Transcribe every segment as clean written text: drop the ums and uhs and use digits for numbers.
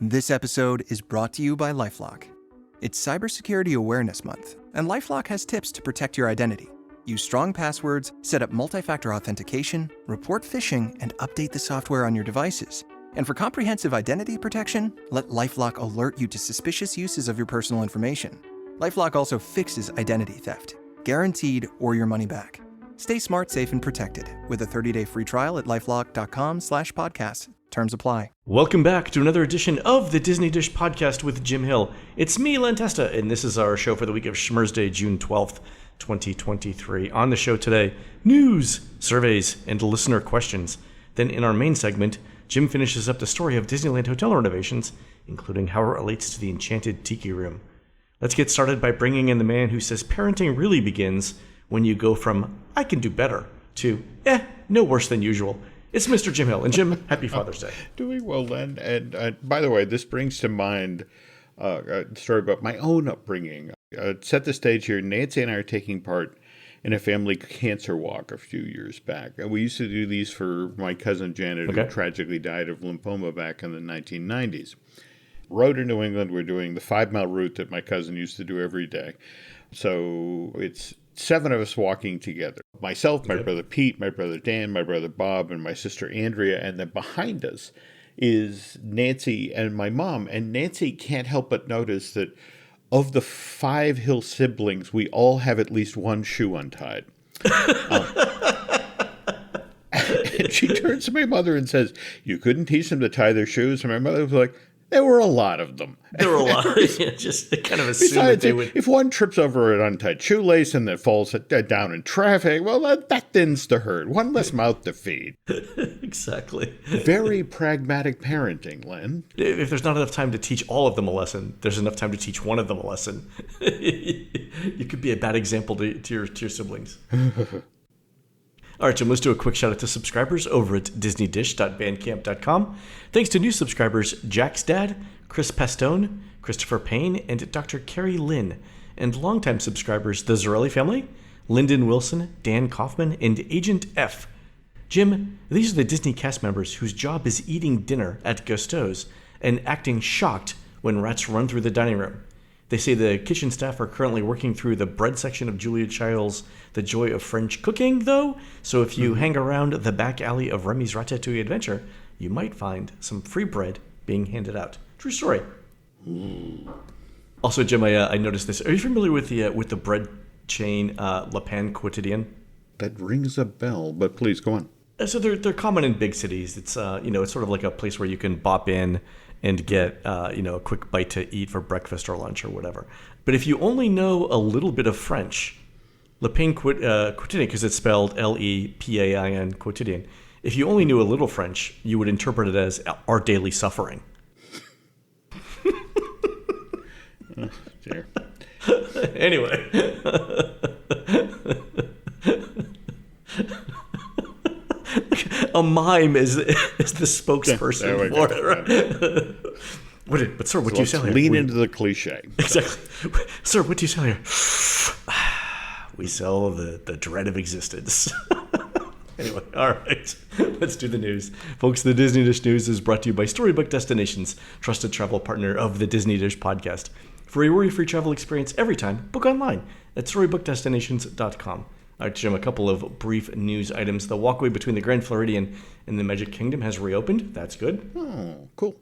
This episode is brought to you by LifeLock. It's Cybersecurity Awareness Month, and LifeLock has tips to protect your identity. Use strong passwords, set up multi-factor authentication, report phishing, and update the software on your devices. And for comprehensive identity protection, let LifeLock alert you to suspicious uses of your personal information. LifeLock also fixes identity theft, guaranteed or your money back. Stay smart, safe, and protected with a 30-day free trial at LifeLock.com/podcast. Terms apply. Welcome back to another edition of the Disney Dish Podcast with Jim Hill. It's me, Len Testa, and this is our show for the week of Schmersday, June 12th, 2023. On the show today, news, surveys, and listener questions. Then in our main segment, Jim finishes up the story of Disneyland Hotel renovations, including how it relates to the Enchanted Tiki Room. Let's get started by bringing in the man who says parenting really begins when you go from, I can do better, to, no worse than usual. It's Mr. Jim Hill. And Jim, happy Father's Day. Doing well, Len. And by the way, this brings to mind a story about my own upbringing. Set the stage here. Nancy and I are taking part in a family cancer walk a few years back. And we used to do these for my cousin Janet, who tragically died of lymphoma back in the 1990s. Road to New England, we're doing the 5-mile route that my cousin used to do every day. So it's 7 of us walking together. Myself, my brother Pete, my brother Dan, my brother Bob, and my sister Andrea. And then behind us is Nancy and my mom. And Nancy can't help but notice that of the 5 Hill siblings, we all have at least one shoe untied. And she turns to my mother and says, "You couldn't teach them to tie their shoes?" And my mother was like, "There were a lot of them." There were a lot. Just kind of assume that they would. If one trips over an untied shoelace and then falls down in traffic, well, that thins the herd. One less mouth to feed. Exactly. Very pragmatic parenting, Len. If there's not enough time to teach all of them a lesson, there's enough time to teach one of them a lesson. You could be a bad example to your siblings. All right, Jim, let's do a quick shout out to subscribers over at disneydish.bandcamp.com. Thanks to new subscribers Jack's Dad, Chris Pastone, Christopher Payne, and Dr. Carrie Lynn. And longtime subscribers the Zarelli family, Lyndon Wilson, Dan Kaufman, and Agent F. Jim, these are the Disney cast members whose job is eating dinner at Gusteau's and acting shocked when rats run through the dining room. They say the kitchen staff are currently working through the bread section of Julia Child's The Joy of French Cooking, though, so if you hang around the back alley of Remy's Ratatouille Adventure, you might find some free bread being handed out. True story. Also, Jim, I noticed this. Are you familiar with the bread chain Le Pain Quotidien? That rings a bell, but please go on. So they're common in big cities. It's it's sort of like a place where you can bop in and get a quick bite to eat for breakfast or lunch or whatever. But if you only know a little bit of French, Le Pain Quotidien, because it's spelled Lepain Quotidien, if you only knew a little French, you would interpret it as our daily suffering. Oh, dear. Anyway. A mime is the spokesperson for it, right? But sir, what do you sell here? Lean into the cliche. Exactly. Sir, what do you sell here? We sell the dread of existence. Anyway, all right. Let's do the news. Folks, the Disney Dish News is brought to you by Storybook Destinations, trusted travel partner of the Disney Dish Podcast. For a worry-free travel experience every time, book online at StorybookDestinations.com. All right, Jim, a couple of brief news items. The walkway between the Grand Floridian and the Magic Kingdom has reopened. That's good. Oh, cool.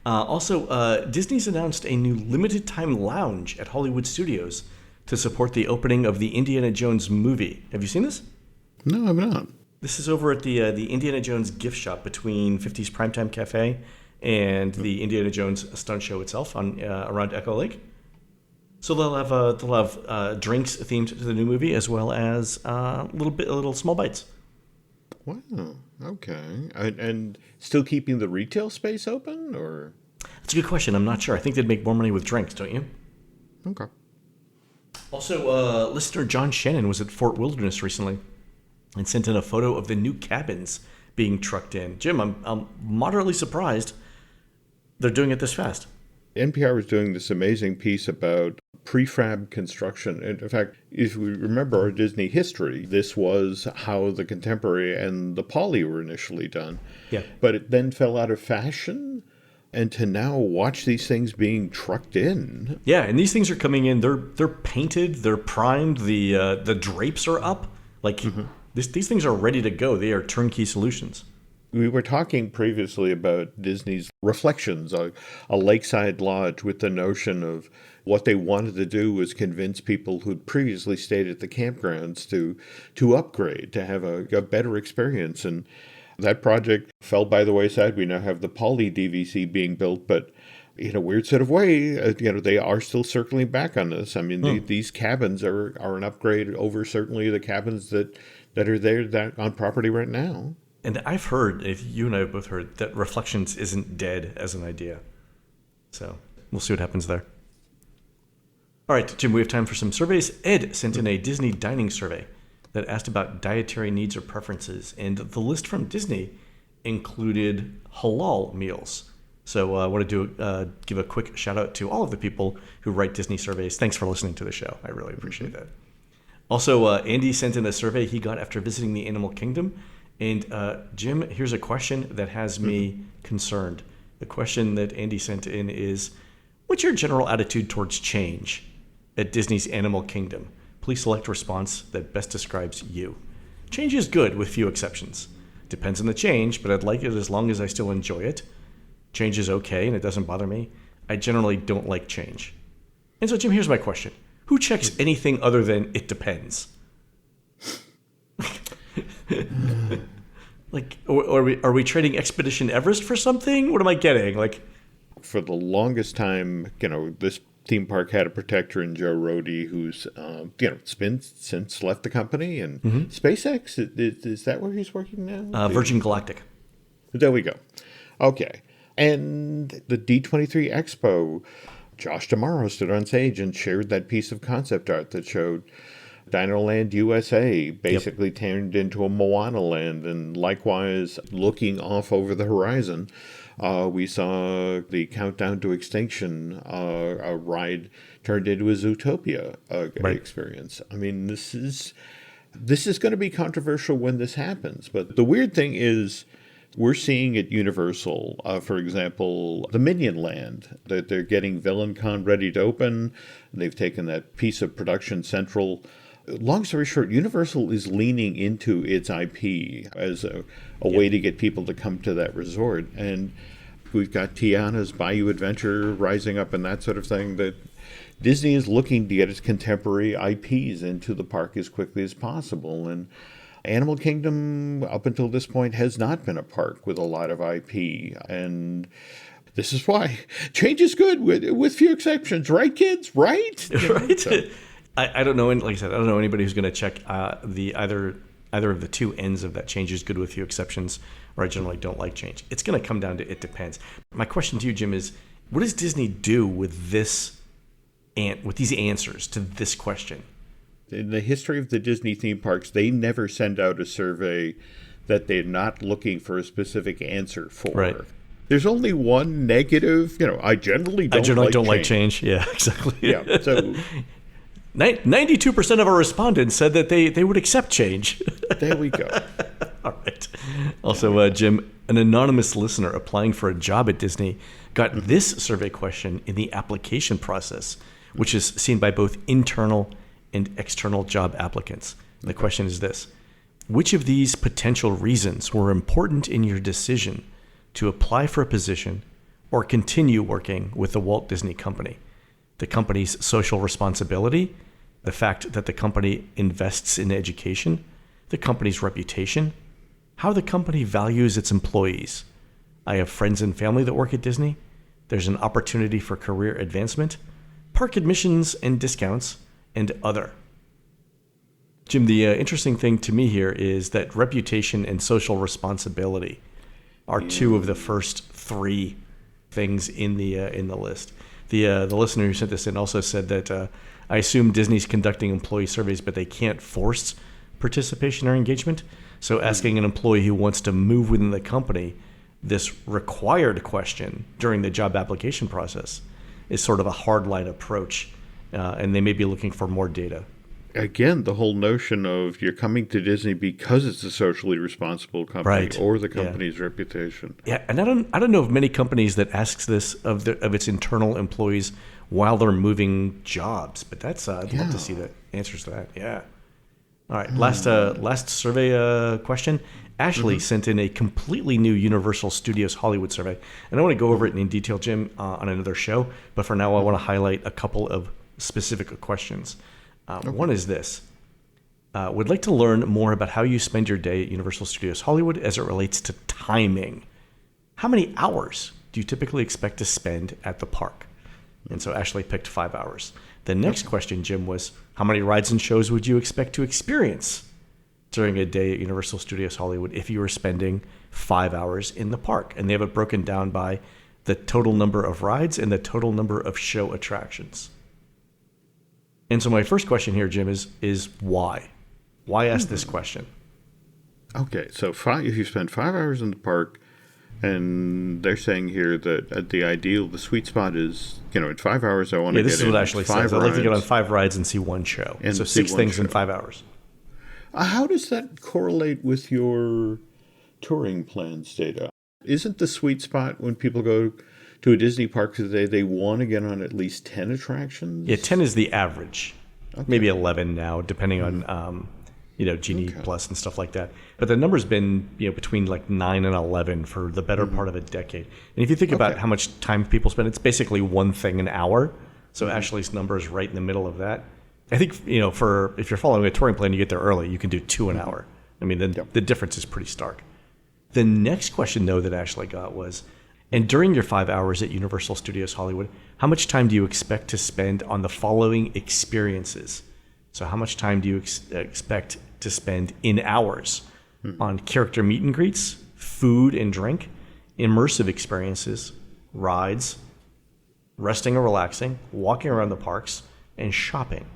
Also, Disney's announced a new limited-time lounge at Hollywood Studios to support the opening of the Indiana Jones movie. Have you seen this? No, I'm not. This is over at the Indiana Jones gift shop between 50's Primetime Cafe and the Indiana Jones stunt show itself on around Echo Lake. So they'll have drinks themed to the new movie as well as little small bites. Wow. Okay. And still keeping the retail space open, or? That's a good question. I'm not sure. I think they'd make more money with drinks, don't you? Okay. Also, listener John Shannon was at Fort Wilderness recently and sent in a photo of the new cabins being trucked in. Jim, I'm moderately surprised they're doing it this fast. NPR was doing this amazing piece about prefab construction. And in fact, if we remember our Disney history, this was how the Contemporary and the Poly were initially done. Yeah. But it then fell out of fashion And to now watch these things being trucked in. Yeah, and these things are coming in. They're painted. They're primed. The drapes are up. Like these things are ready to go. They are turnkey solutions. We were talking previously about Disney's Reflections, a lakeside lodge, with the notion of what they wanted to do was convince people who'd previously stayed at the campgrounds to upgrade, to have a better experience. And that project fell by the wayside. We now have the Poly DVC being built, but in a weird sort of way, they are still circling back on this. I mean, these cabins are an upgrade over certainly the cabins that are there on property right now. And I've heard, if you and I have both heard, that Reflections isn't dead as an idea. So we'll see what happens there. All right, Jim, we have time for some surveys. Ed sent in a Disney dining survey that asked about dietary needs or preferences. And the list from Disney included halal meals. So I want to give a quick shout out to all of the people who write Disney surveys. Thanks for listening to the show. I really appreciate that. Also, Andy sent in a survey he got after visiting the Animal Kingdom. And Jim, here's a question that has me concerned. The question that Andy sent in is, what's your general attitude towards change at Disney's Animal Kingdom? Please select a response that best describes you. Change is good with few exceptions. Depends on the change, but I'd like it as long as I still enjoy it. Change is okay and it doesn't bother me. I generally don't like change. And so, Jim, here's my question. Who checks anything other than it depends? Like, are we trading Expedition Everest for something? What am I getting? Like, for the longest time, this theme park had a protector in Joe Rohde, who's been since left the company, and SpaceX is that where he's working now? Virgin Galactic. There we go. Okay, and the D23 Expo, Josh D'Amaro stood on stage and shared that piece of concept art that showed Dinoland USA basically turned into a Moana land, and likewise looking off over the horizon, we saw the Countdown to Extinction, a ride turned into a Zootopia experience. I mean, this is going to be controversial when this happens, but the weird thing is we're seeing at Universal, for example, the Minion Land, that they're getting VillainCon ready to open. They've taken that piece of Production Central. Long story short, Universal is leaning into its IP as a way to get people to come to that resort. And we've got Tiana's Bayou Adventure rising up and that sort of thing. That Disney is looking to get its contemporary IPs into the park as quickly as possible. And Animal Kingdom, up until this point, has not been a park with a lot of IP. And this is why change is good with few exceptions. Right, kids? Right? Right? So. I don't know. Like I said, I don't know anybody who's going to check either of the two ends of that change is good with few exceptions, or I generally don't like change. It's going to come down to it depends. My question to you, Jim, is what does Disney do with these answers to this question? In the history of the Disney theme parks, they never send out a survey that they're not looking for a specific answer for. Right. There's only one negative. I generally don't like change. Yeah, exactly. Yeah. So 92% of our respondents said that they would accept change. There we go. All right. Also, Jim, an anonymous listener applying for a job at Disney got this survey question in the application process, which is seen by both internal and external job applicants. The question is this: which of these potential reasons were important in your decision to apply for a position or continue working with the Walt Disney Company? The company's social responsibility, the fact that the company invests in education, the company's reputation, how the company values its employees. I have friends and family that work at Disney. There's an opportunity for career advancement, park admissions and discounts, and other. Jim, the interesting thing to me here is that reputation and social responsibility are two of the first three things in the list. The listener who sent this in also said that I assume Disney's conducting employee surveys, but they can't force participation or engagement. So asking an employee who wants to move within the company this required question during the job application process is sort of a hardline approach, and they may be looking for more data. again, the whole notion of you're coming to Disney because it's a socially responsible company, Right. or the company's reputation. Yeah, and I don't know of many companies that asks this of its internal employees while they're moving jobs, but I'd love to see the answers to that. Yeah. All right, last survey question. Ashley sent in a completely new Universal Studios Hollywood survey, and I want to go over it in detail, Jim, on another show. But for now, I want to highlight a couple of specific questions. One is this. Would like to learn more about how you spend your day at Universal Studios Hollywood as it relates to timing. How many hours do you typically expect to spend at the park? And so Ashley picked 5 hours. The next question, Jim, was how many rides and shows would you expect to experience during a day at Universal Studios Hollywood if you were spending 5 hours in the park? And they have it broken down by the total number of rides and the total number of show attractions. And so my first question here, Jim, is why? Why ask this question? Okay, so if you spend 5 hours in the park, and they're saying here that the sweet spot is, in 5 hours I want to get in. This is what Ashley says. I'd like to get on 5 rides and see one show. And so see 6 one things show. in 5 hours. How does that correlate with your touring plans data? Isn't the sweet spot when people go to a Disney park today, they want to get on at least 10 attractions? Yeah, 10 is the average. Okay. Maybe 11 now, depending on Genie Plus and stuff like that. But the number's been between like 9 and 11 for the better part of a decade. And if you think about how much time people spend, it's basically one thing an hour. So Ashley's number is right in the middle of that. I think if you're following a touring plan, you get there early. You can do 2 an hour. I mean, the difference is pretty stark. The next question, though, that Ashley got was, and during your 5 hours at Universal Studios Hollywood, how much time do you expect to spend on the following experiences? So how much time do you expect to spend in hours on character meet and greets, food and drink, immersive experiences, rides, resting or relaxing, walking around the parks, and shopping?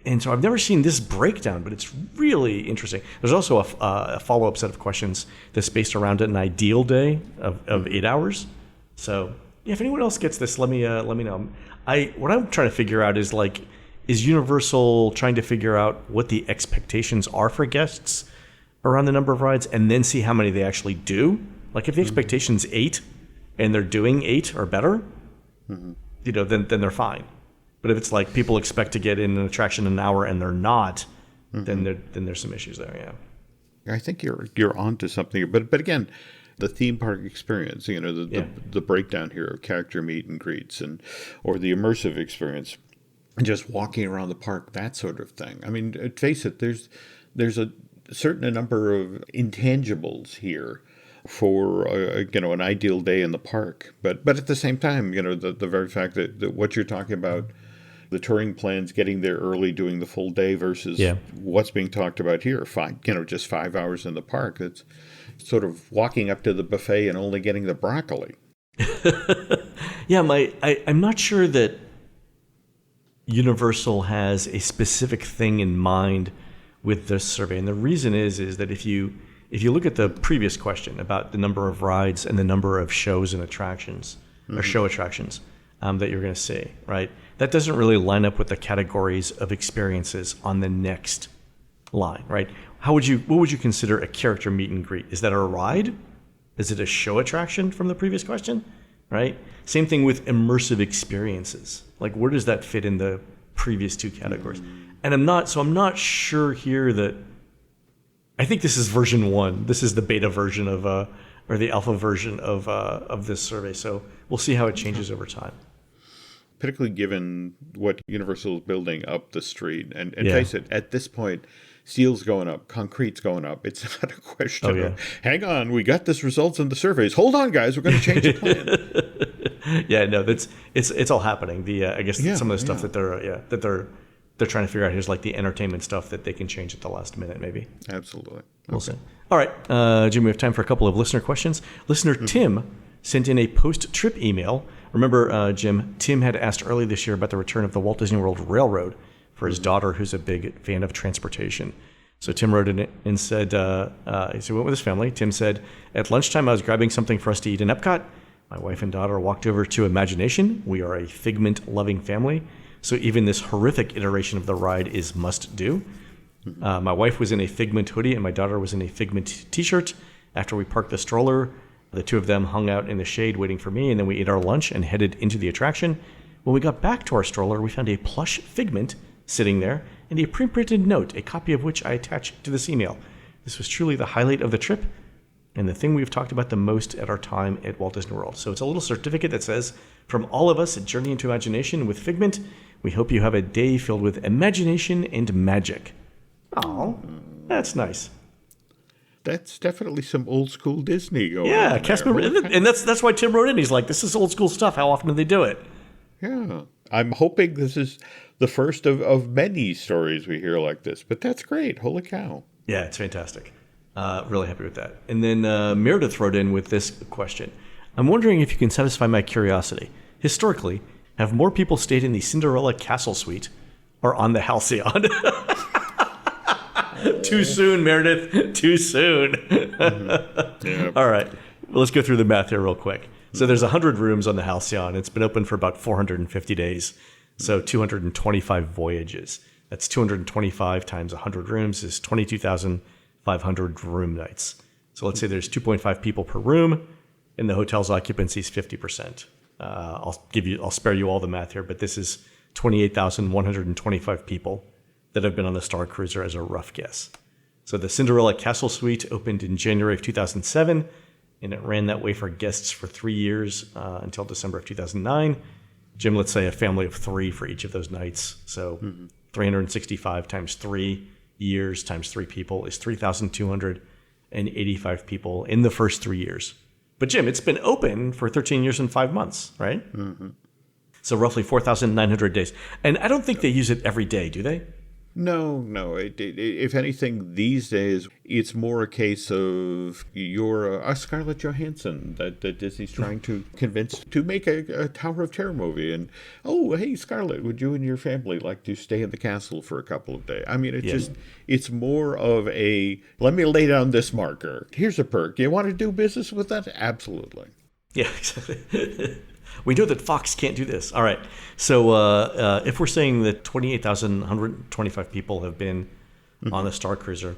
And so I've never seen this breakdown, but it's really interesting. There's also a follow-up set of questions that's based around an ideal day of 8 hours. So if anyone else gets this, let me know. What I'm trying to figure out is is Universal trying to figure out what the expectations are for guests around the number of rides, and then see how many they actually do? Like if the expectation's 8, and they're doing 8 or better, then they're fine. But if it's like people expect to get in an attraction in an hour and they're not, then there's some issues there. Yeah, I think you're onto something. But again, the theme park experience, the breakdown here of character meet and greets, or the immersive experience, and just walking around the park, that sort of thing. I mean, face it, there's a certain number of intangibles here for an ideal day in the park. But at the same time, the very fact that what you're talking about, the touring plans, getting there early, doing the full day versus what's being talked about here, just 5 hours in the park. It's sort of walking up to the buffet and only getting the broccoli. Yeah, I'm not sure that Universal has a specific thing in mind with this survey, and the reason is that if you look at the previous question about the number of rides and the number of shows and attractions or show attractions that you're going to see, right? That doesn't really line up with the categories of experiences on the next line, right? What would you consider a character meet and greet? Is that a ride? Is it a show attraction from the previous question, right? Same thing with immersive experiences. Like, where does that fit in the previous 2 categories? And I'm not sure here that. I think this is version 1. This is the beta version of or the alpha version of this survey. So we'll see how it changes over time. Particularly given what Universal is building up the street. And face it, at this point, steel's going up, concrete's going up. It's not a question of, hang on, we got this results in the surveys. Hold on, guys, we're going to change the plan. It's all happening. I guess some of the stuff that they're trying to figure out here is like the entertainment stuff that they can change at the last minute, maybe. Absolutely. We'll see. All right, Jim, we have time for a couple of listener questions. Listener Tim sent in a post-trip email. Remember, Jim, Tim had asked early this year about the return of the Walt Disney World Railroad for his daughter, who's a big fan of transportation. So Tim wrote in and said, he went with his family. Tim said, at lunchtime, I was grabbing something for us to eat in Epcot. My wife and daughter walked over to Imagination. We are a Figment-loving family. So even this horrific iteration of the ride is must do. My wife was in a Figment hoodie and my daughter was in a Figment t-shirt. After we parked the stroller, the two of them hung out in the shade waiting for me, and then we ate our lunch and headed into the attraction. When we got back to our stroller, we found a plush Figment sitting there and a pre-printed note, a copy of which I attached to this email. This was truly the highlight of the trip and the thing we've talked about the most at our time at Walt Disney World. So it's a little certificate that says, from all of us at Journey into Imagination with Figment, we hope you have a day filled with imagination and magic. Oh, that's nice. That's definitely some old school Disney going on. Yeah, cast member, and that's why Tim wrote in. He's like, this is old school stuff. How often do they do it? Yeah. I'm hoping this is the first of many stories we hear like this, but that's great. Holy cow. Yeah, it's fantastic. Really happy with that. And then Meredith wrote in with this question. I'm wondering if you can satisfy my curiosity. Historically, have more people stayed in the Cinderella Castle Suite or on the Halcyon? Too soon, Meredith. Too soon. Yeah. All right. Well, let's go through the math here real quick. So there's 100 rooms on the Halcyon. It's been open for about 450 days. So 225 voyages. That's 225 times 100 rooms is 22,500 room nights. So let's say there's 2.5 people per room, and the hotel's occupancy is 50%. I'll spare you all the math here, but this is 28,125 people that have been on the Star Cruiser as a rough guess. So the Cinderella Castle Suite opened in January of 2007, and it ran that way for guests for 3 years until December of 2009. Jim, let's say a family of 3 for each of those nights. So 365 times 3 years times 3 people is 3,285 people in the first 3 years. But Jim, it's been open for 13 years and 5 months, right? Mm-hmm. So roughly 4,900 days. And I don't think they use it every day, do they? No. If anything, these days, it's more a case of you're a Scarlett Johansson that Disney's trying to convince to make a Tower of Terror movie. And, oh, hey, Scarlett, would you and your family like to stay in the castle for a couple of days? I mean, it's more of a, let me lay down this marker. Here's a perk. You want to do business with that? Absolutely. Yeah, exactly. We know that Fox can't do this. All right. So if we're saying that 28,125 people have been on the Star Cruiser,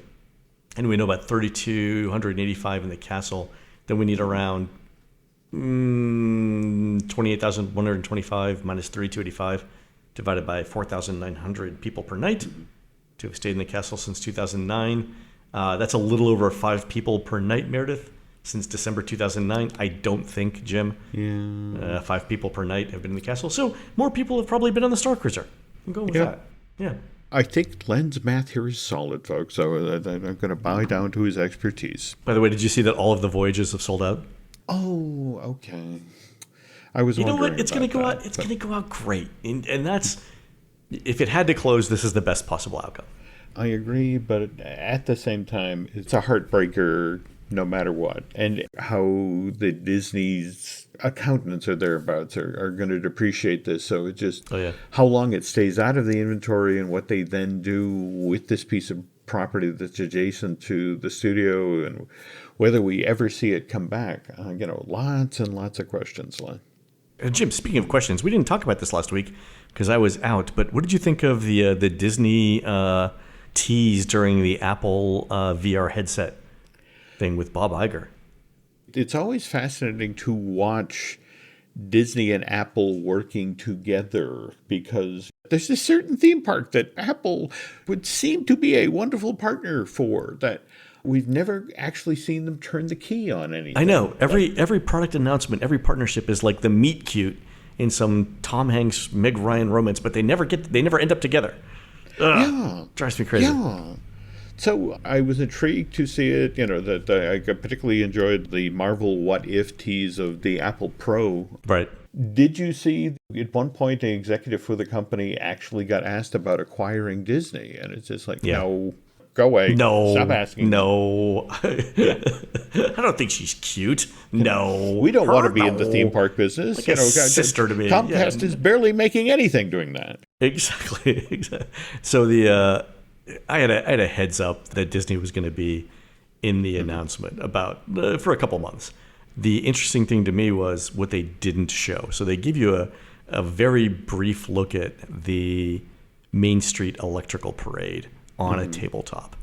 and we know about 3,285 in the castle, then we need around 28,125 minus 3,285 divided by 4,900 people per night to have stayed in the castle since 2009. That's a little over 5 people per night, Meredith. Since December 2009, I don't think, Jim, 5 people per night have been in the castle. So more people have probably been on the Star Cruiser. I'm going with that. Yeah. I think Len's math here is solid, folks. So I'm going to bow down to his expertise. By the way, did you see that all of the voyages have sold out? Oh, okay. I was wondering. You know what? It's going to go out. It's going to go out great, and that's if it had to close, this is the best possible outcome. I agree, but at the same time, it's a heartbreaker. No matter what. And how the Disney's accountants or thereabouts are going to depreciate this. So it's just how long it stays out of the inventory and what they then do with this piece of property that's adjacent to the studio and whether we ever see it come back. Lots and lots of questions, Len. Jim, speaking of questions, we didn't talk about this last week because I was out, but what did you think of the Disney tease during the Apple VR headset thing with Bob Iger? It's always fascinating to watch Disney and Apple working together because there's a certain theme park that Apple would seem to be a wonderful partner for that we've never actually seen them turn the key on anything. I know. Every product announcement, every partnership is like the meet cute in some Tom Hanks, Meg Ryan romance, but they never end up together. Ugh, drives me crazy. Yeah. So I was intrigued to see it, that I particularly enjoyed the Marvel What If tease of the Apple Pro. Right. Did you see at one point an executive for the company actually got asked about acquiring Disney? And it's just like, no, go away. No. Stop asking. No. I don't think she's cute. No. We don't want to be in the theme park business. Like a sister to me. Comcast is barely making anything doing that. Exactly. So I had a heads up that Disney was going to be in the announcement about for a couple months. The interesting thing to me was what they didn't show. So they give you a very brief look at the Main Street Electrical Parade on a tabletop.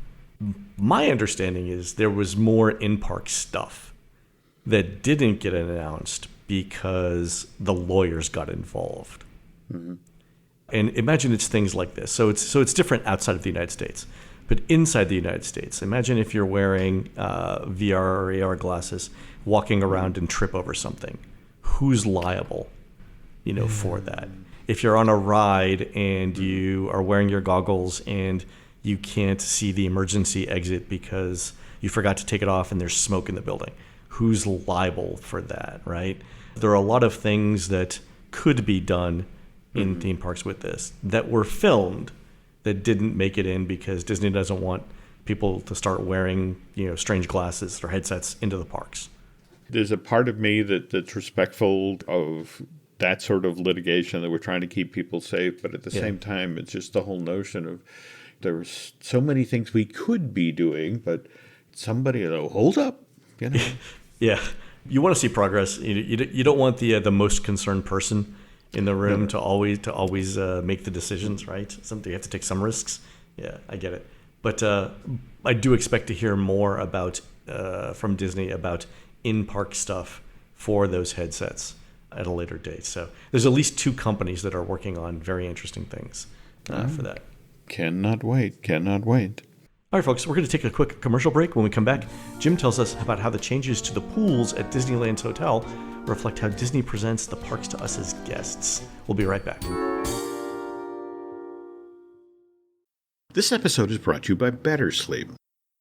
My understanding is there was more in-park stuff that didn't get announced because the lawyers got involved. And imagine it's things like this. So it's different outside of the United States. But inside the United States, imagine if you're wearing VR or AR glasses, walking around and trip over something. Who's liable, for that? If you're on a ride and you are wearing your goggles and you can't see the emergency exit because you forgot to take it off and there's smoke in the building, who's liable for that, right? There are a lot of things that could be done in theme parks with this that were filmed that didn't make it in because Disney doesn't want people to start wearing, strange glasses or headsets into the parks. There's a part of me that's respectful of that sort of litigation, that we're trying to keep people safe. But at the same time, it's just the whole notion of there's so many things we could be doing, but somebody will hold up, Yeah. You want to see progress. You don't want the most concerned person in the room to always make the decisions, right? You have to take some risks. Yeah, I get it. But I do expect to hear more about from Disney about in-park stuff for those headsets at a later date. So there's at least 2 companies that are working on very interesting things for that. Cannot wait. All right, folks, we're going to take a quick commercial break. When we come back, Jim tells us about how the changes to the pools at Disneyland Hotel reflect how Disney presents the parks to us as guests. We'll be right back. This episode is brought to you by Better Sleep.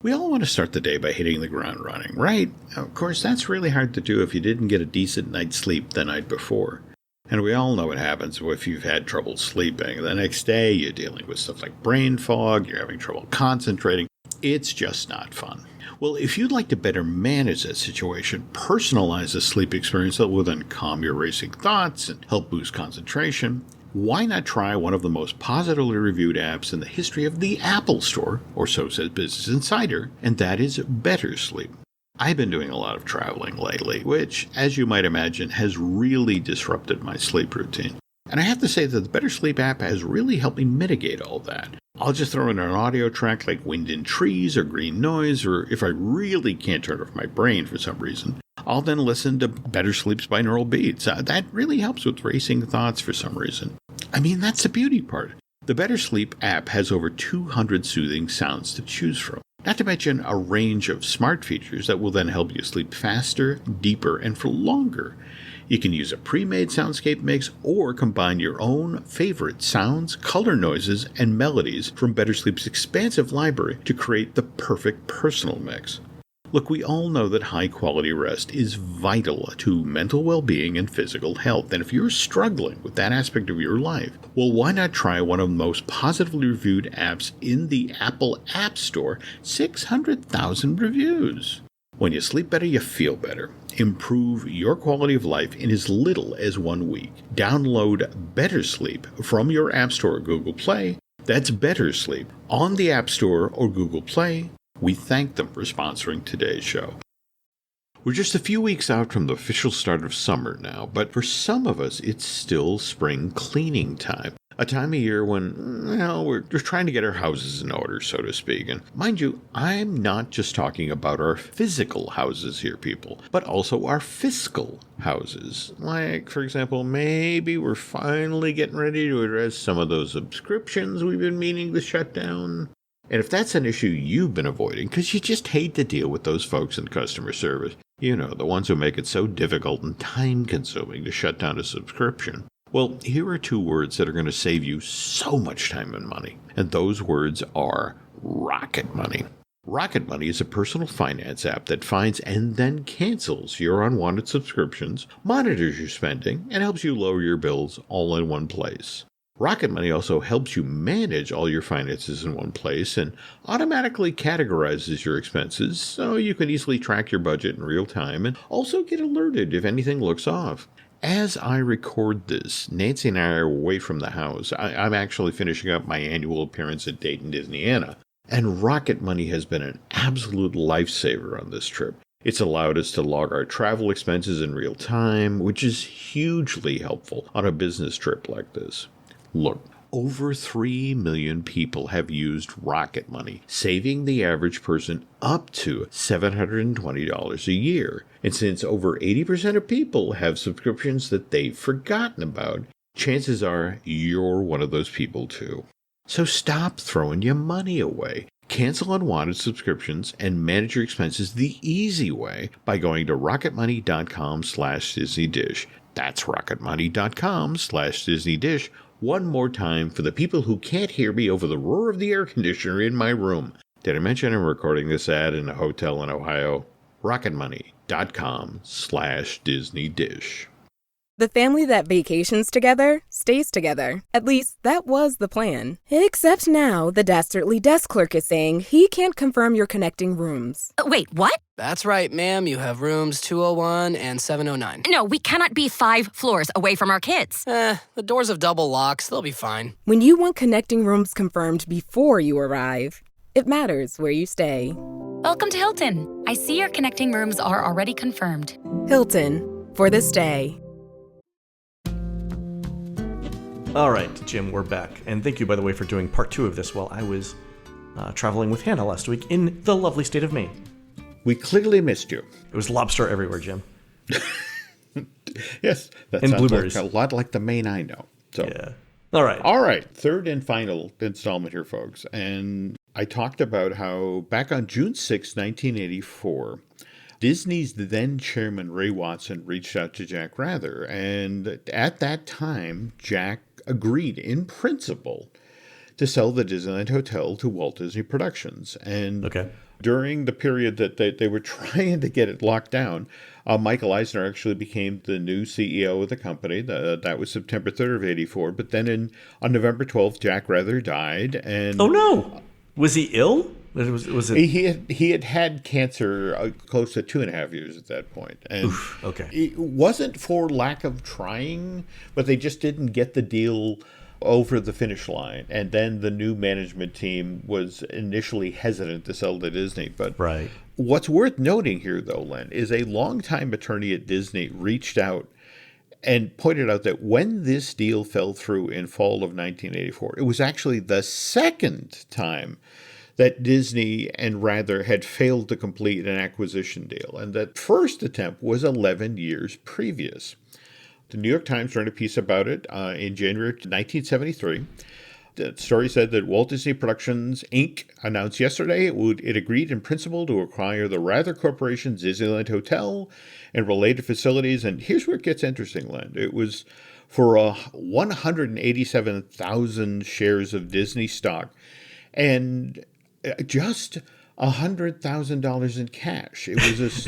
We all want to start the day by hitting the ground running, right? Of course, that's really hard to do if you didn't get a decent night's sleep the night before. And we all know what happens if you've had trouble sleeping. The next day, you're dealing with stuff like brain fog, you're having trouble concentrating. It's just not fun. Well, if you'd like to better manage that situation, personalize the sleep experience that will then calm your racing thoughts and help boost concentration, why not try one of the most positively reviewed apps in the history of the Apple Store, or so says Business Insider, and that is Better Sleep. I've been doing a lot of traveling lately, which, as you might imagine, has really disrupted my sleep routine. And I have to say that the Better Sleep app has really helped me mitigate all that. I'll just throw in an audio track like wind in trees or green noise, or if I really can't turn off my brain for some reason, I'll then listen to Better Sleep's binaural beats. That really helps with racing thoughts for some reason. I mean, that's the beauty part. The Better Sleep app has over 200 soothing sounds to choose from. Not to mention a range of smart features that will then help you sleep faster, deeper, and for longer. You can use a pre-made soundscape mix or combine your own favorite sounds, color noises, and melodies from Better Sleep's expansive library to create the perfect personal mix. Look, we all know that high-quality rest is vital to mental well-being and physical health, and if you're struggling with that aspect of your life, well, why not try one of the most positively reviewed apps in the Apple App Store? 600,000 reviews. When you sleep better, you feel better. Improve your quality of life in as little as 1 week. Download Better Sleep from your App Store or Google Play. That's Better Sleep on the App Store or Google Play. We thank them for sponsoring today's show. We're just a few weeks out from the official start of summer now, but for some of us, it's still spring cleaning time. A time of year when, we're trying to get our houses in order, so to speak. And mind you, I'm not just talking about our physical houses here, people, but also our fiscal houses. Like, for example, maybe we're finally getting ready to address some of those subscriptions we've been meaning to shut down. And if that's an issue you've been avoiding, because you just hate to deal with those folks in customer service, the ones who make it so difficult and time-consuming to shut down a subscription, well, here are 2 words that are going to save you so much time and money. And those words are Rocket Money. Rocket Money is a personal finance app that finds and then cancels your unwanted subscriptions, monitors your spending, and helps you lower your bills all in one place. Rocket Money also helps you manage all your finances in one place and automatically categorizes your expenses so you can easily track your budget in real time and also get alerted if anything looks off. As I record this, Nancy and I are away from the house. I'm actually finishing up my annual appearance at Dayton, Disneyland, and Rocket Money has been an absolute lifesaver on this trip. It's allowed us to log our travel expenses in real time, which is hugely helpful on a business trip like this. Look, over 3 million people have used Rocket Money, saving the average person up to $720 a year. And since over 80% of people have subscriptions that they've forgotten about, chances are you're one of those people too. So stop throwing your money away. Cancel unwanted subscriptions and manage your expenses the easy way by going to rocketmoney.com/DisneyDish. That's rocketmoney.com/DisneyDish. One more time for the people who can't hear me over the roar of the air conditioner in my room. Did I mention I'm recording this ad in a hotel in Ohio? rocketmoney.com/DisneyDish. The family that vacations together stays together. At least, that was the plan. Except now, the dastardly desk clerk is saying he can't confirm your connecting rooms. Wait, what? That's right, ma'am. You have rooms 201 and 709. No, we cannot be 5 floors away from our kids. The doors have double locks. They'll be fine. When you want connecting rooms confirmed before you arrive, it matters where you stay. Welcome to Hilton. I see your connecting rooms are already confirmed. Hilton, for the stay. All right, Jim, we're back. And thank you, by the way, for doing part 2 of this while I was traveling with Hannah last week in the lovely state of Maine. We clearly missed you. It was lobster everywhere, Jim. Yes, that and sounds blueberries. like a lot like the Maine I know. So. Yeah. All right. Third and final installment here, folks. And I talked about how back on June 6, 1984, Disney's then chairman Ray Watson reached out to Jack Rather. And at that time, Jack agreed in principle to sell the Disneyland Hotel to Walt Disney Productions. And during the period that they were trying to get it locked down, Michael Eisner actually became the new CEO of the company. That was September 3rd of 84. But then on November 12th, Jack Rather died. And oh, no. Was he ill? Was it? He had cancer close to 2.5 years at that point. And Oof, okay. It wasn't for lack of trying, but they just didn't get the deal over the finish line. And then the new management team was initially hesitant to sell to Disney. But right. What's worth noting here, though, Len, is a longtime attorney at Disney reached out and pointed out that when this deal fell through in fall of 1984, it was actually the second time that Disney and Rather had failed to complete an acquisition deal, and that first attempt was 11 years previous. The New York Times ran a piece about it in January 1973. The story said that Walt Disney Productions, Inc. announced yesterday it agreed in principle to acquire the Rather Corporation's Disneyland Hotel and related facilities. And here's where it gets interesting, Len. It was for 187,000 shares of Disney stock and just $100,000 in cash. It was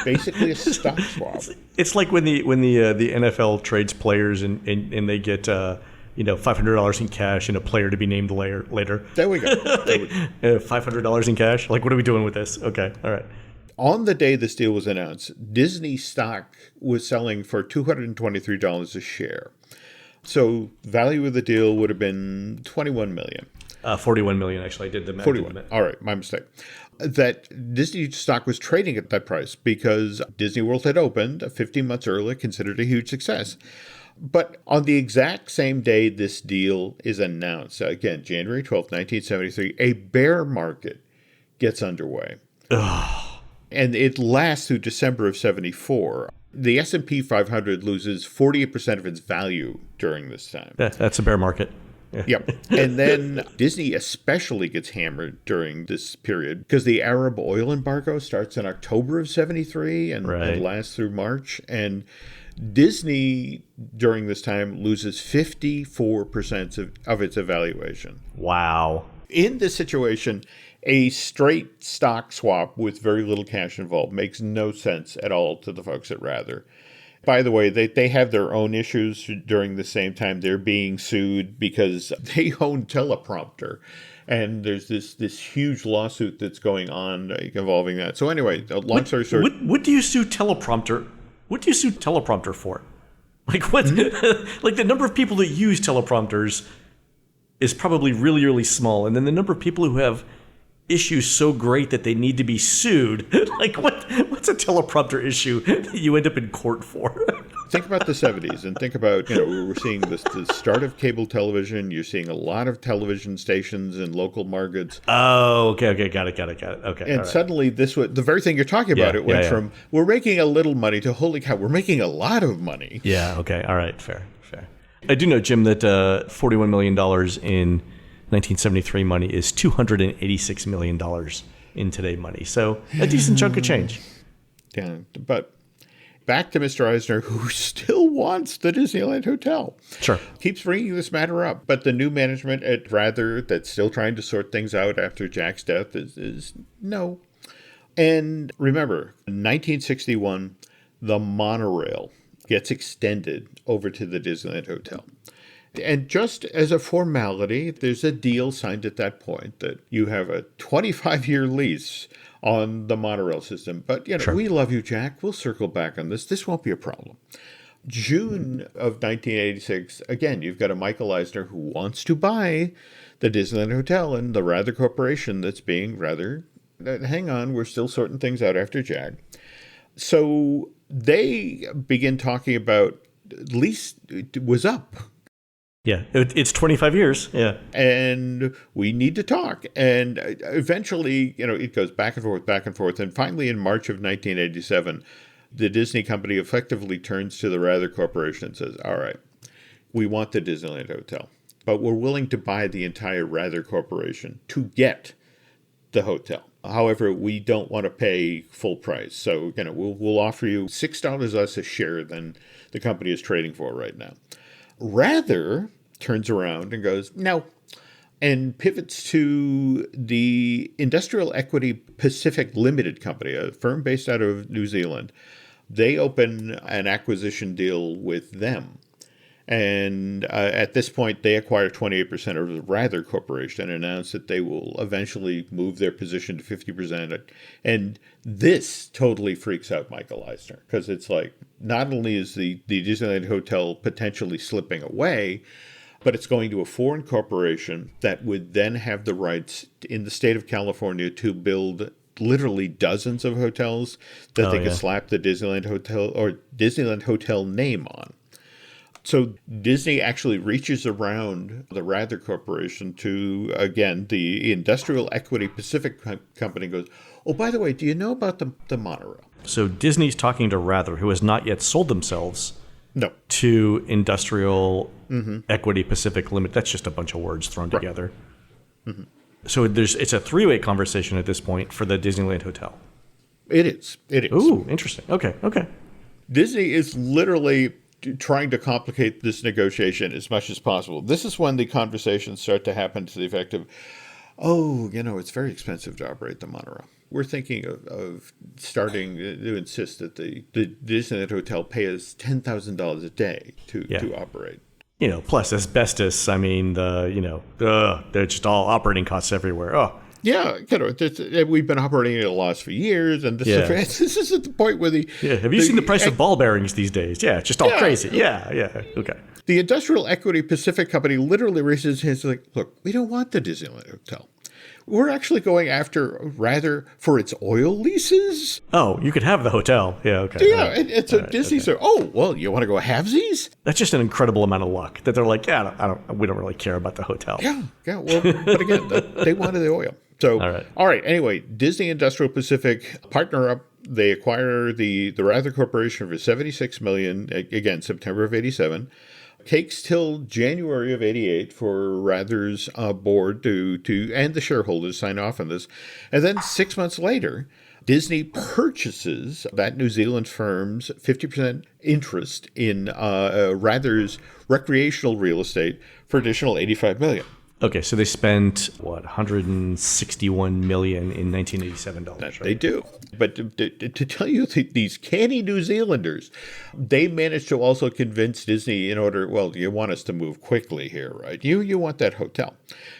basically a stock swap. It's like when the NFL trades players and they get $500 in cash and a player to be named later. There we go. $500 in cash. Like, what are we doing with this? Okay, all right. On the day this deal was announced, Disney stock was selling for $223 a share. So value of the deal would have been $21 million. 41 million, actually. I did the math. 41. All right, my mistake. That Disney stock was trading at that price because Disney World had opened 15 months earlier, considered a huge success. But on the exact same day this deal is announced, again, January 12th, 1973, a bear market gets underway. Ugh. And it lasts through December of 74. The S&P 500 loses 48% of its value during this time. That's a bear market. Yeah. Yep. And then Disney especially gets hammered during this period because the Arab oil embargo starts in October of 73 and lasts through March. And Disney during this time loses 54% of its evaluation. Wow. In this situation, a straight stock swap with very little cash involved makes no sense at all to the folks at Rather. By the way, they have their own issues during the same time. They're being sued because they own Teleprompter. And there's this huge lawsuit that's going on involving that. So anyway, long story short. What do you sue Teleprompter? What do you sue Teleprompter for? Like what? Like the number of people that use teleprompters is probably really, really small. And then the number of people who have issue so great that they need to be sued. Like, what's a teleprompter issue that you end up in court for? Think about the 70s and think about, we're seeing the start of cable television. You're seeing a lot of television stations in local markets. Oh, okay. Got it. Okay. And suddenly this was the very thing you're talking about. It went from, we're making a little money to, holy cow, we're making a lot of money. Yeah, okay. All right, fair. I do know, Jim, that $41 million in 1973 money is $286 million in today money. So a decent chunk of change. Yeah, but back to Mr. Eisner, who still wants the Disneyland Hotel. Sure. Keeps bringing this matter up. But the new management at Rather, that's still trying to sort things out after Jack's death, is no. And remember, in 1961, the monorail gets extended over to the Disneyland Hotel. And just as a formality, there's a deal signed at that point that you have a 25-year lease on the monorail system. But, Sure. We love you, Jack. We'll circle back on this. This won't be a problem. June of 1986, again, you've got a Michael Eisner who wants to buy the Disneyland Hotel and the Rather Corporation that's being rather, hang on, we're still sorting things out after Jack. So they begin talking about lease was up. Yeah, it's 25 years. Yeah. And we need to talk. And eventually, it goes back and forth. And finally, in March of 1987, the Disney company effectively turns to the Rather Corporation and says, all right, we want the Disneyland Hotel, but we're willing to buy the entire Rather Corporation to get the hotel. However, we don't want to pay full price. So, we'll offer you $6 less a share than the company is trading for right now. Rather turns around and goes, no, and pivots to the Industrial Equity Pacific Limited Company, a firm based out of New Zealand. They open an acquisition deal with them. And at this point, they acquire 28% of the Rather Corporation and announce that they will eventually move their position to 50%. And this totally freaks out Michael Eisner, because it's like, not only is the Disneyland Hotel potentially slipping away, but it's going to a foreign corporation that would then have the rights in the state of California to build literally dozens of hotels that they could slap the Disneyland Hotel or Disneyland Hotel name on. So Disney actually reaches around the Rather Corporation to, again, the Industrial Equity Pacific Company goes, oh, by the way, do you know about the monorail? So Disney's talking to Rather, who has not yet sold themselves to Industrial Equity Pacific Limited. That's just a bunch of words thrown together. Mm-hmm. So it's a three-way conversation at this point for the Disneyland Hotel. It is. Ooh, interesting. Okay. Disney is literally trying to complicate this negotiation as much as possible. This is when the conversations start to happen to the effect of, it's very expensive to operate the monorail. We're thinking of starting to insist that the Disneyland Hotel pay us $10,000 a day to operate. Plus asbestos. I mean, they're just all operating costs everywhere. Oh, yeah, we've been operating at a loss for years, and this is at the point where have you seen the price of ball bearings these days? Yeah, it's just all crazy. Yeah. Okay. The Industrial Equity Pacific Company literally raises his hands like, look, we don't want the Disneyland Hotel. We're actually going after Rather for its oil leases. Oh, you could have the hotel. Yeah, okay. Yeah, and so Disney said, you want to go halvesies? That's just an incredible amount of luck that they're like, we don't really care about the hotel. Yeah. Well, but again, they wanted the oil. So, all right. Anyway, Disney Industrial Pacific partner up. They acquire the Rather Corporation for $76 million. Again, September of '87. Takes till January of '88 for Rather's board to and the shareholders sign off on this, and then 6 months later, Disney purchases that New Zealand firm's 50% interest in Rather's recreational real estate for additional $85 million. Okay, so they spent, $161 million in 1987 dollars, right? They do. But to tell you, these canny New Zealanders, they managed to also convince Disney you want us to move quickly here, right? You want that hotel.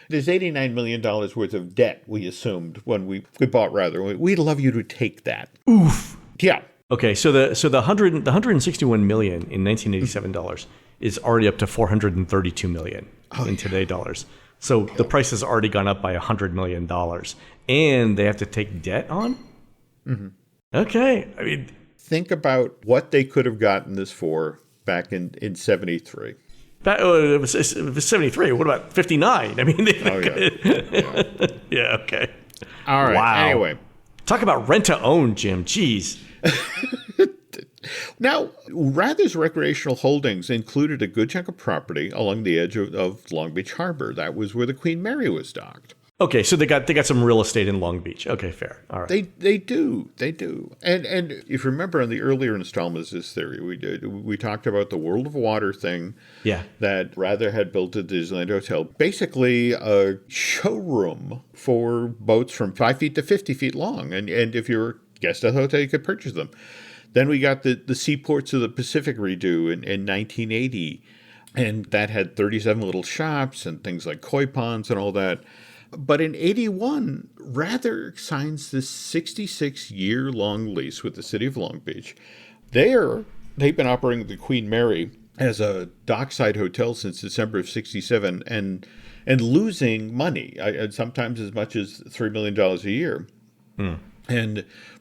There's $89 million worth of debt, we assumed, when we bought Rather. We'd love you to take that. Oof. Yeah. Okay, so the $161 million in 1987 dollars is already up to $432 million in today dollars. So the price has already gone up by $100 million. and they have to take debt on? Mm-hmm. Okay. I mean, think about what they could have gotten this for back in 73. It was 73. What about 59? I mean, yeah, okay. All right. Wow. Anyway. Talk about rent to own, Jim. Jeez. Now, Rather's recreational holdings included a good chunk of property along the edge of Long Beach Harbor. That was where the Queen Mary was docked. Okay, so they got some real estate in Long Beach. Okay, fair. All right. They do. And if you remember in the earlier installments of this theory we talked about the World of Water thing. Yeah. That Rather had built at Disneyland Hotel. Basically a showroom for boats from 5 feet to 50 feet long. And if you're a guest at the hotel, you could purchase them. Then we got the Seaports of the Pacific redo in 1980. And that had 37 little shops and things like koi ponds and all that. But in 81, Rather signs this 66-year-long lease with the city of Long Beach. They've been operating the Queen Mary as a dockside hotel since December of 67 and losing money, sometimes as much as $3 million a year.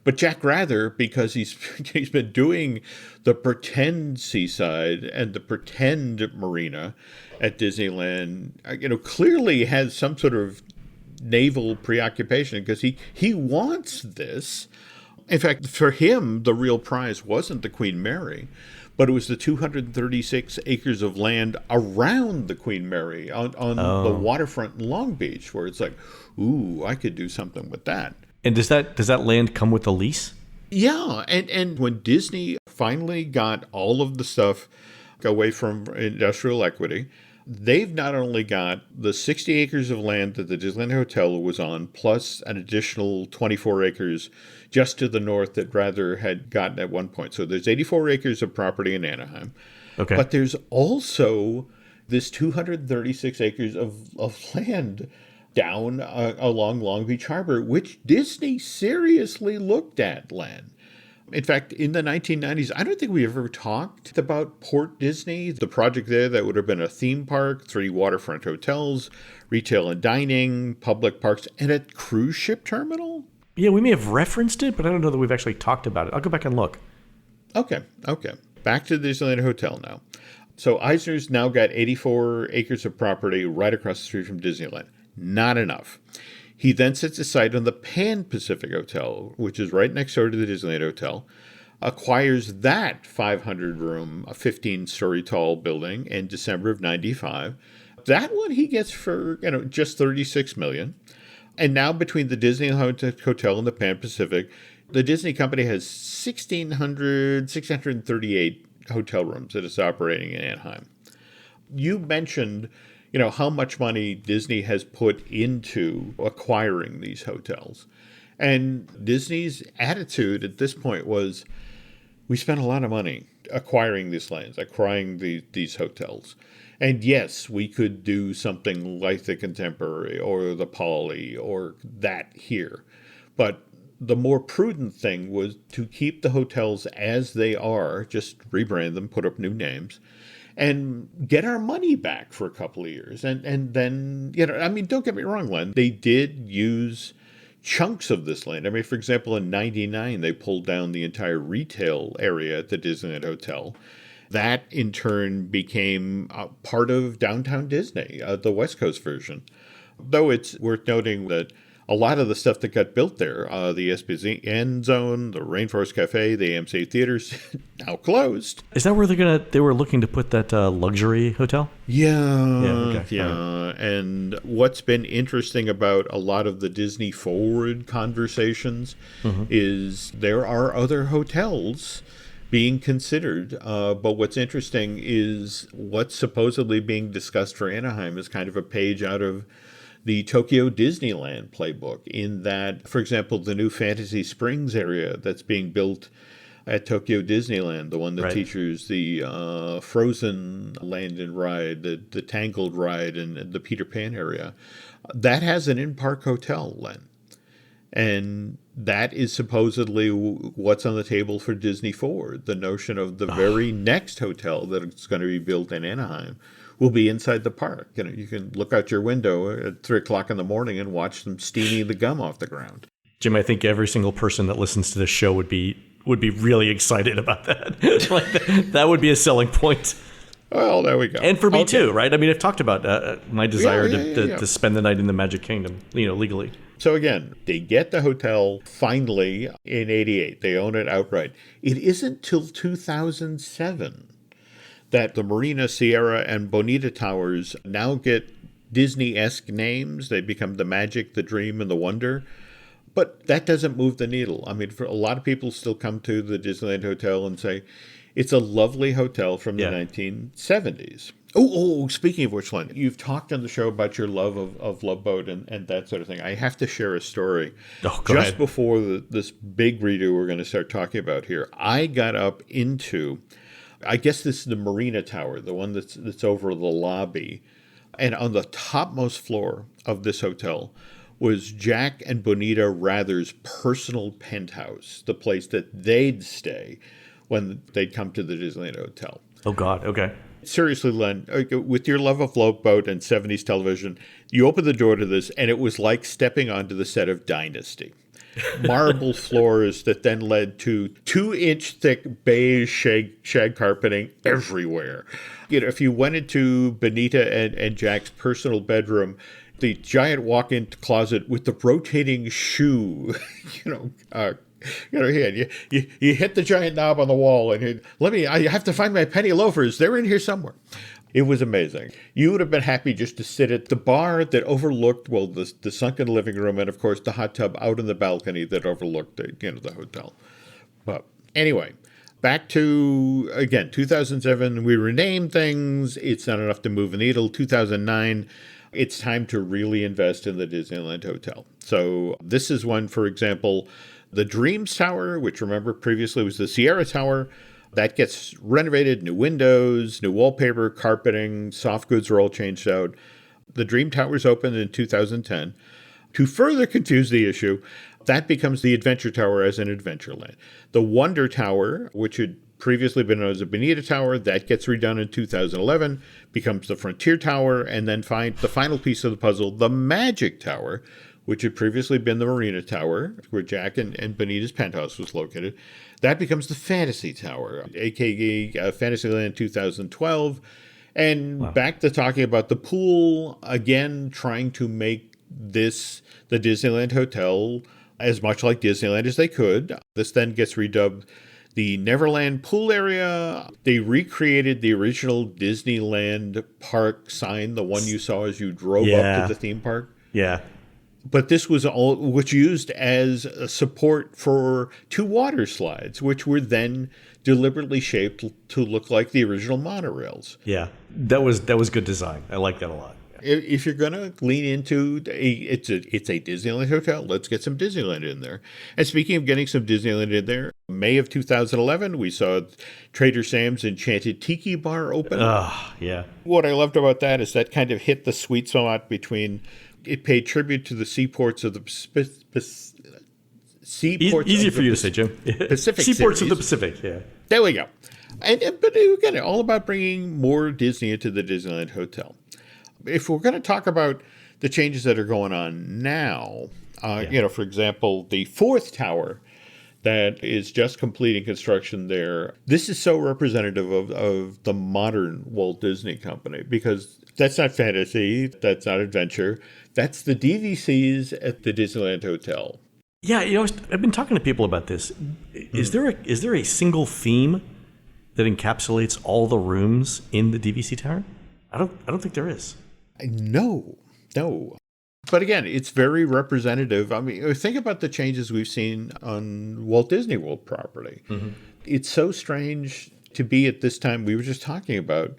But Jack Rather, because he's been doing the pretend seaside and the pretend marina at Disneyland, clearly has some sort of naval preoccupation because he wants this. In fact, for him, the real prize wasn't the Queen Mary, but it was the 236 acres of land around the Queen Mary on the waterfront in Long Beach, where it's like, ooh, I could do something with that. And does that land come with a lease? Yeah, and when Disney finally got all of the stuff away from industrial equity, they've not only got the 60 acres of land that the Disneyland Hotel was on, plus an additional 24 acres just to the north that Rather had gotten at one point. So there's 84 acres of property in Anaheim. Okay. But there's also this 236 acres of land down along Long Beach Harbor, which Disney seriously looked at, Len. In fact, in the 1990s, I don't think we ever talked about Port Disney, the project there that would have been a theme park, 3 waterfront hotels, retail and dining, public parks, and a cruise ship terminal. Yeah, we may have referenced it, but I don't know that we've actually talked about it. I'll go back and look. Okay. Back to the Disneyland Hotel now. So Eisner's now got 84 acres of property right across the street from Disneyland. Not enough. He then sets his sight on the Pan Pacific Hotel, which is right next door to the Disneyland Hotel, acquires that 500-room, 15-story tall building in December of 95. That one he gets for just $36 million. And now between the Disneyland Hotel and the Pan Pacific, the Disney company has 638 hotel rooms that it's operating in Anaheim. You mentioned how much money Disney has put into acquiring these hotels. And Disney's attitude at this point was, we spent a lot of money acquiring these lands, acquiring these hotels. And yes, we could do something like the Contemporary or the Poly or that here. But the more prudent thing was to keep the hotels as they are, just rebrand them, put up new names, and get our money back for a couple of years. And then, don't get me wrong, Len, they did use chunks of this land. I mean, for example, in 99, they pulled down the entire retail area at the Disneyland Hotel. That, in turn, became part of Downtown Disney, the West Coast version. Though it's worth noting that a lot of the stuff that got built there, the SPN Zone, the Rainforest Cafe, the AMC theaters, now closed. Is that where they were looking to put that luxury hotel? Yeah. Right. And what's been interesting about a lot of the Disney Forward conversations is there are other hotels being considered. But what's interesting is what's supposedly being discussed for Anaheim is kind of a page out of the Tokyo Disneyland playbook, in that, for example, the new Fantasy Springs area that's being built at Tokyo Disneyland, the one that features the Frozen land and ride, the Tangled ride, and the Peter Pan area, that has an in-park hotel, Len. And that is supposedly what's on the table for Disney Forward. The notion of the very next hotel that's going to be built in Anaheim will be inside the park. You know, you can look out your window at 3 o'clock in the morning and watch them steaming the gum off the ground. Jim, I think every single person that listens to this show would be really excited about that. Like, that would be a selling point. Well, there we go. And for me too, right? I mean, I've talked about my desire to spend the night in the Magic Kingdom, legally. So again, they get the hotel finally in '88. They own it outright. It isn't till 2007 that the Marina, Sierra, and Bonita Towers now get Disney-esque names. They become the Magic, the Dream, and the Wonder. But that doesn't move the needle. I mean, for a lot of people still come to the Disneyland Hotel and say, it's a lovely hotel from the 1970s. Oh, speaking of which, Len, you've talked on the show about your love of Love Boat and that sort of thing. I have to share a story. Go ahead. Before this big redo we're going to start talking about here, I got up into, I guess this is the Marina Tower, the one that's over the lobby. And on the topmost floor of this hotel was Jack and Bonita Rather's personal penthouse, the place that they'd stay when they'd come to the Disneyland Hotel. Oh, God. Okay. Seriously, Len, with your love of Love Boat and 70s television, you opened the door to this, and it was like stepping onto the set of Dynasty. Marble floors that then led to 2-inch thick beige shag carpeting everywhere. You know, if you went into Bonita and Jack's personal bedroom, the giant walk-in closet with the rotating shoe, you hit the giant knob on the wall and I have to find my penny loafers. They're in here somewhere. It was amazing. You would have been happy just to sit at the bar that overlooked, the sunken living room and, of course, the hot tub out on the balcony that overlooked the hotel. But anyway, back to, again, 2007, we renamed things. It's not enough to move a needle. 2009, it's time to really invest in the Disneyland Hotel. So this is one, for example, the Dreams Tower, which remember previously was the Sierra Tower, that gets renovated, new windows, new wallpaper, carpeting, soft goods are all changed out. The Dream Tower's opened in 2010. To further confuse the issue, that becomes the Adventure Tower as an Adventureland. The Wonder Tower, which had previously been known as the Bonita Tower, that gets redone in 2011, becomes the Frontier Tower, and then the final piece of the puzzle, the Magic Tower, which had previously been the Marina Tower, where Jack and Bonita's penthouse was located. That becomes the Fantasy Tower, a.k.a. Fantasyland 2012. And back to talking about the pool, again, trying to make this, the Disneyland Hotel, as much like Disneyland as they could. This then gets redubbed the Neverland Pool Area. They recreated the original Disneyland Park sign, the one you saw as you drove up to the theme park. Yeah. But this was all which used as a support for 2 water slides, which were then deliberately shaped to look like the original monorails. Yeah, that was good design. I like that a lot. If you're going to lean into it's a Disneyland hotel, let's get some Disneyland in there. And speaking of getting some Disneyland in there, May of 2011, we saw Trader Sam's Enchanted Tiki Bar open. Yeah. What I loved about that is that kind of hit the sweet spot between. It paid tribute to the seaports of the seaports. Easy for you to say, Jim. Pacific seaports cities. of the Pacific. Yeah. There we go. But again, all about bringing more Disney into the Disneyland Hotel. If we're going to talk about the changes that are going on now, for example, the 4th tower that is just completing construction there. This is so representative of the modern Walt Disney Company because that's not fantasy, that's not adventure. That's the DVCs at the Disneyland Hotel. Yeah, I've been talking to people about this. Is there a single theme that encapsulates all the rooms in the DVC tower? I don't think there is. No. But again, it's very representative. I mean, think about the changes we've seen on Walt Disney World property. Mm-hmm. It's so strange to be at this time. We were just talking about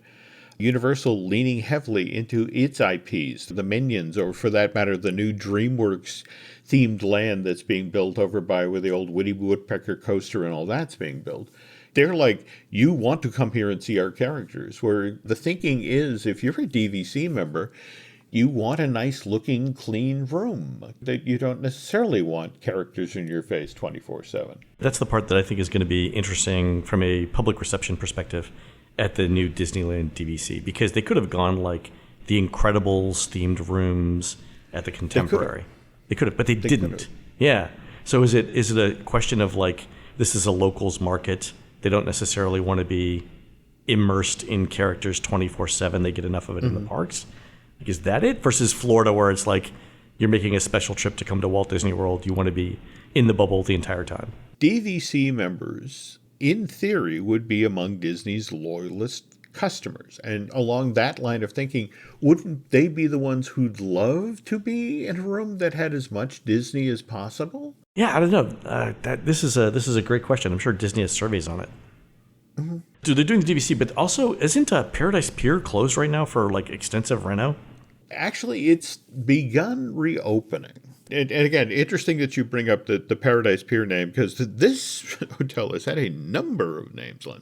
Universal leaning heavily into its IPs, the Minions, or for that matter, the new DreamWorks themed land that's being built over by where the old Woody Woodpecker coaster and all that's being built. They're like, you want to come here and see our characters, where the thinking is if you're a DVC member, You want a nice looking, clean room. That you don't necessarily want characters in your face 24/7. That's the part that I think is going to be interesting from a public reception perspective at the new Disneyland DVC, because they could have gone like the Incredibles themed rooms at the Contemporary. They could have, but they didn't. Yeah. So is it a question of like, this is a locals market? They don't necessarily want to be immersed in characters 24/7. They get enough of it in the parks. Like, is that it? Versus Florida, where it's like you're making a special trip to come to Walt Disney World. You want to be in the bubble the entire time. DVC members, in theory, would be among Disney's loyalist customers. And along that line of thinking, wouldn't they be the ones who'd love to be in a room that had as much Disney as possible? Yeah, I don't know. This is a great question. I'm sure Disney has surveys on it. Mm-hmm. So they're doing the DVC, but also isn't Paradise Pier closed right now for like extensive reno? Actually, it's begun reopening. And again, interesting that you bring up the Paradise Pier name, because this hotel has had a number of names, Len.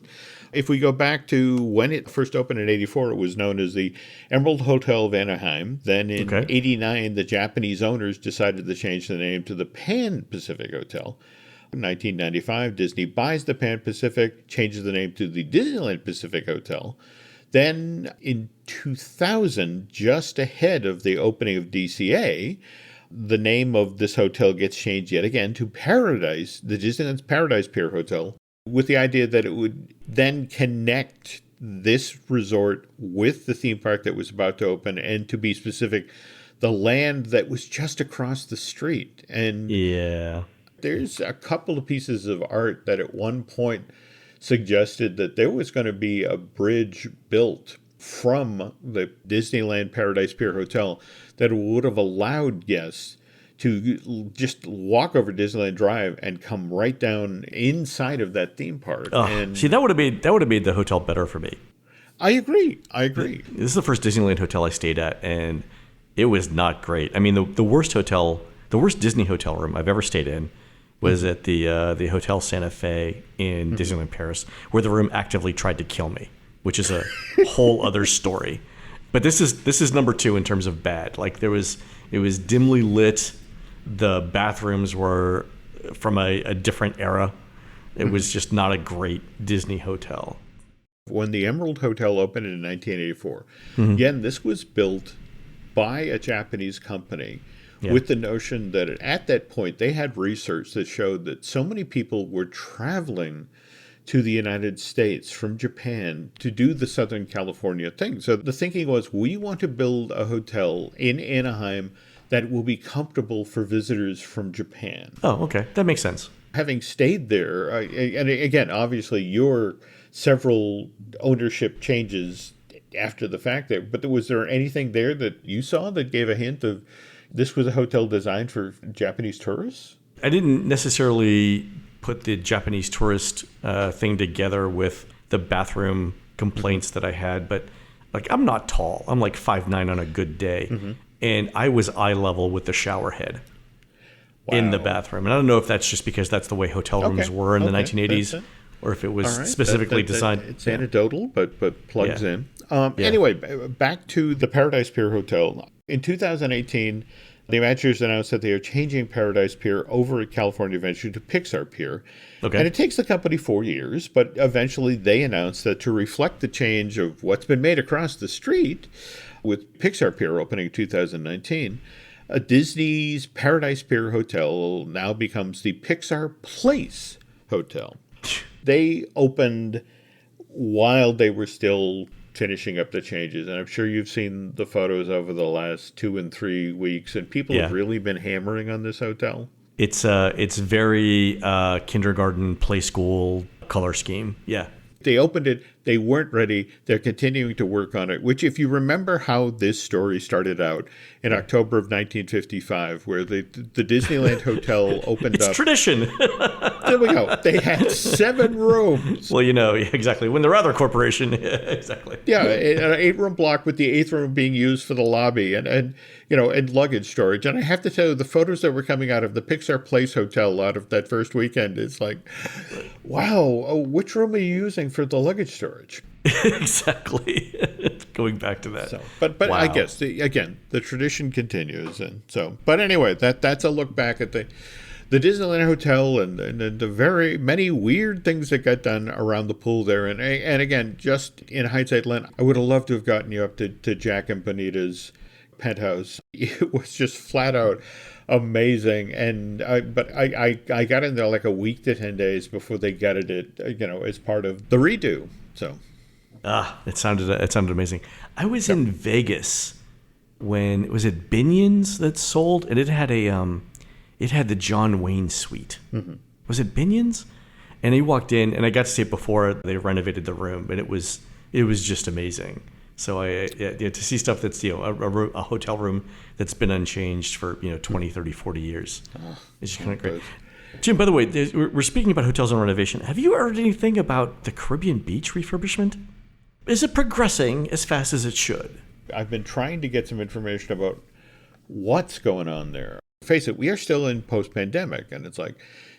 If we go back to when it first opened in 1984, it was known as the Emerald Hotel of Anaheim. Then in 1989, the Japanese owners decided to change the name to the Pan Pacific Hotel. In 1995, Disney buys the Pan Pacific, changes the name to the Disneyland Pacific Hotel. Then in 2000, just ahead of the opening of DCA, the name of this hotel gets changed yet again to Paradise, the Disneyland's Paradise Pier Hotel, with the idea that it would then connect this resort with the theme park that was about to open, and to be specific, the land that was just across the street. And yeah, there's a couple of pieces of art that at one point suggested that there was going to be a bridge built from the Disneyland Paradise Pier Hotel that would have allowed guests to just walk over Disneyland Drive and come right down inside of that theme park. And see, that would have made the hotel better for me. I agree. This is the first Disneyland hotel I stayed at, and it was not great. I mean, the worst Disney hotel room I've ever stayed in was at the Hotel Santa Fe in Disneyland Paris, where the room actively tried to kill me, which is a whole other story. But this is number 2 in terms of bad. Like it was dimly lit. The bathrooms were from a different era. It was just not a great Disney hotel. When the Emerald Hotel opened in 1984, again, this was built by a Japanese company. Yeah. With the notion that at that point they had research that showed that so many people were traveling to the United States from Japan to do the Southern California thing. So the thinking was, we want to build a hotel in Anaheim that will be comfortable for visitors from Japan. Oh, okay. That makes sense. Having stayed there, and again, obviously your several ownership changes after the fact there, but was there anything there that you saw that gave a hint of this was a hotel designed for Japanese tourists? I didn't necessarily put the Japanese tourist thing together with the bathroom complaints that I had, but like I'm not tall. I'm like 5'9" on a good day. And I was eye level with the shower head in the bathroom. And I don't know if that's just because that's the way hotel rooms were in the 1980s, or if it was specifically designed. It's anecdotal, but plugs in. Anyway, back to the Paradise Pier Hotel. In 2018, the Imagineers announced that they are changing Paradise Pier over at California Adventure to Pixar Pier. Okay. And it takes the company 4 years, but eventually they announced that to reflect the change of what's been made across the street, with Pixar Pier opening in 2019, Disney's Paradise Pier Hotel now becomes the Pixar Place Hotel. They opened while they were still finishing up the changes, and I'm sure you've seen the photos over the last 2 and 3 weeks, and people have really been hammering on this hotel. It's very kindergarten, play school color scheme. Yeah. They opened it. They weren't ready. They're continuing to work on it, which if you remember how this story started out in October of 1955, where the Disneyland Hotel opened up. It's tradition. There we go. They had 7 rooms. Well, exactly. When the Rather Corporation, exactly. Yeah, an 8-room block with the 8th room being used for the lobby and luggage storage. And I have to tell you, the photos that were coming out of the Pixar Place Hotel out of that first weekend, it's like, wow, which room are you using for the luggage storage? Exactly. Going back to that. So, but Wow. I guess the tradition continues, and so. But anyway, that's a look back at the Disneyland Hotel and the very many weird things that got done around the pool there. And again, just in hindsight, Len, I would have loved to have gotten you up to Jack and Bonita's penthouse. It was just flat out amazing. But I got in there like a week to 10 days before they gutted it, as part of the redo. So. It sounded amazing. I was in Vegas when was it Binion's that sold, and it had the John Wayne suite. Mm-hmm. Was it Binion's? And he walked in, and I got to see it before they renovated the room, and it was just amazing. So to see stuff that's a hotel room that's been unchanged for 20, 30, 40 years, it's just kind of great. Jim, by the way, we're speaking about hotels and renovation. Have you heard anything about the Caribbean beach refurbishment? Is it progressing as fast as it should? I've been trying to get some information about what's going on there. Face it, we are still in post-pandemic, and it's like,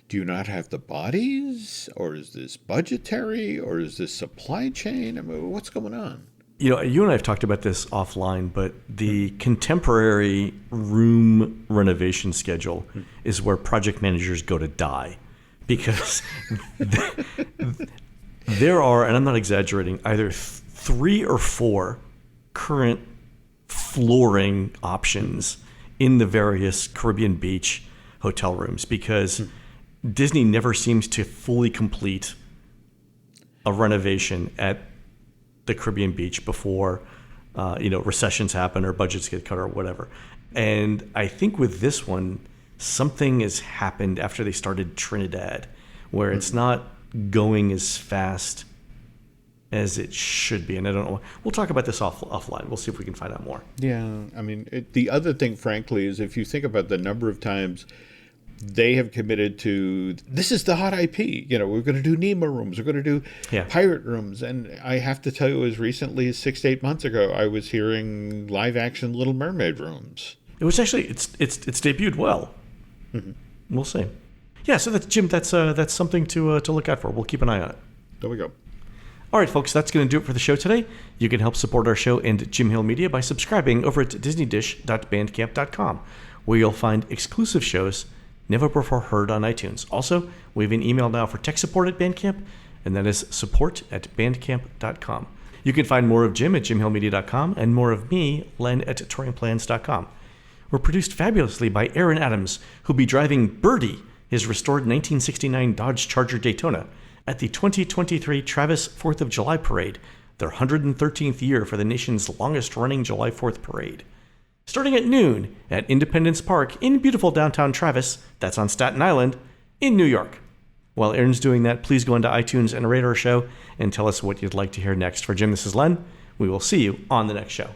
do you not have the bodies? Or is this budgetary? Or is this supply chain? I mean, what's going on? You and I have talked about this offline, but the contemporary room renovation schedule is where project managers go to die, because there are, and I'm not exaggerating, either 3 or 4 current flooring options in the various Caribbean beach hotel rooms, because Disney never seems to fully complete a renovation at the Caribbean beach before recessions happen or budgets get cut or whatever. And I think with this one, something has happened after they started Trinidad, where it's not going as fast as it should be. And I don't know. We'll talk about this offline. We'll see if we can find out more. Yeah. I mean, the other thing, frankly, is if you think about the number of times they have committed to, this is the hot IP. We're going to do Nemo rooms. We're going to do pirate rooms. And I have to tell you, as recently as 6 to 8 months ago, I was hearing live action Little Mermaid rooms. It was actually, it's debuted well. Mm-hmm. We'll see. Yeah, so that's Jim. That's something to look out for. We'll keep an eye on it. There we go. All right, folks, that's going to do it for the show today. You can help support our show and Jim Hill Media by subscribing over at disneydish.bandcamp.com, where you'll find exclusive shows never before heard on iTunes. Also, we have an email now for tech support at Bandcamp, and that is support@bandcamp.com. You can find more of Jim at jimhillmedia.com and more of me, Len, at touringplans.com. We're produced fabulously by Aaron Adams, who'll be driving Birdie, his restored 1969 Dodge Charger Daytona, at the 2023 Travis 4th of July Parade, their 113th year for the nation's longest-running July 4th parade. Starting at noon at Independence Park in beautiful downtown Travis, that's on Staten Island, in New York. While Aaron's doing that, please go into iTunes and rate our show and tell us what you'd like to hear next. For Jim, this is Len. We will see you on the next show.